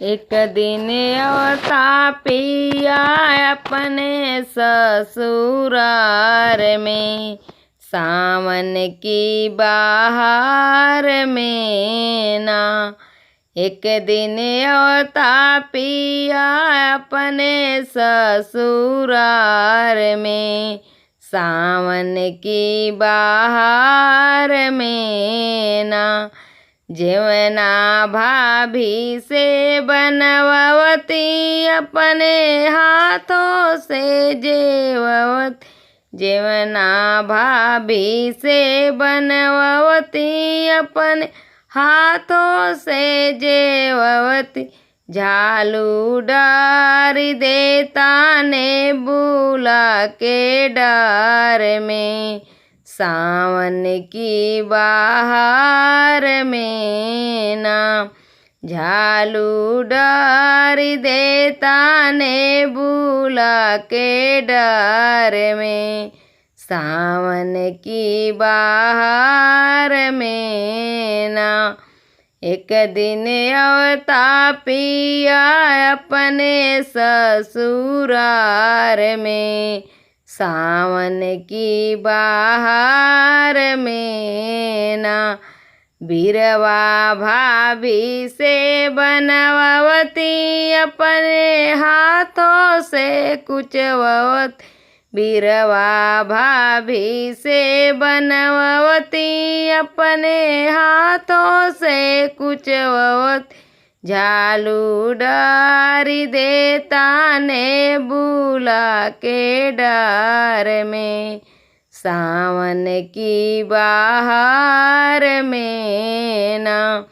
एक दिन अवता पिया अपने ससुराल में, सावन की बहार में ना। एक दिन अवता पिया अपने ससुराल में, सावन की बहार में ना। जेवना भाभी से बनवावती अपने हाथों से जेववती, जेवना भाभी से बनवावती अपने हाथों से जेववती। झालू डारी देता ने बुला के डार में, सावन की बहार में ना। झालू डारी देता ने बुला के डार में, सावन की बहार में ना। एक दिन अवता पिया अपने ससुराल में, सावन की बहार में ना। बीरवा भाभी से बनवावती अपने हाथों से कुचवती, बीरवा भाभी से बनवावती अपने हाथों से कुचवती। झालू डारी देता ने बुला के डार में, सावन की बहार में ना।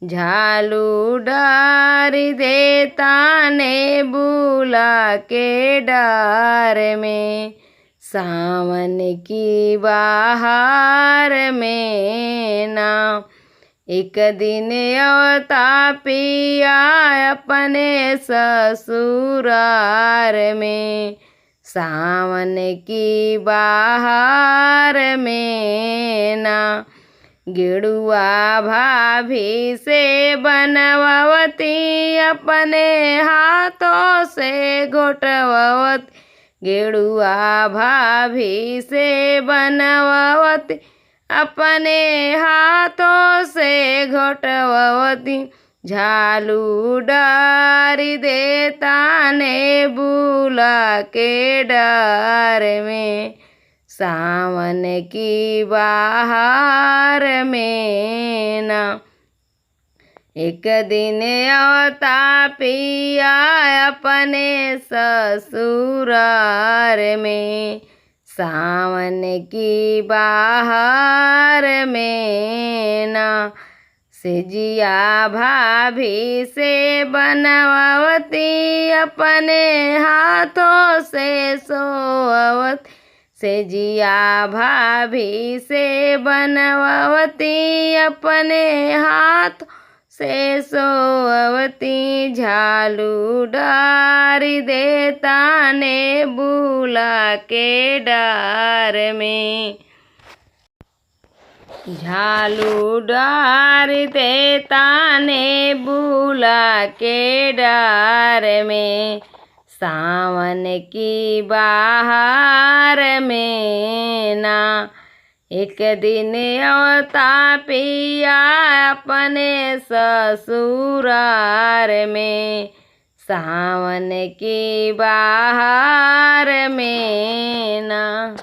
झालू डारी देता ने बुला के डार में, सावन की बहार में ना। एक दिन अवता पिया अपने ससुराल में, सावन की बहार में ना। गेड़ुआ भाभी से बनवावती अपने हाथों से घोटवावती, गेड़ुआ भाभी से बनवावती अपने हाथों से घोटवावती। झालू डारी देता ने बुला के डार में, सावन की बहार में ना। एक दिन अवता पिया अपने ससुराल में, सावन की बहार में ना। सेजिया भाभी से बनवावती अपने हाथों से सोवती, सेजिया भाभी से बनवावती अपने हाथ से सोवती। झालू डारी देता ने बुला के डार में, झालू डारी देता ने बुला के डार में, सावन की बहार में ना। एक दिन अवता पिया अपने ससुराल में, सावन की बहार में ना।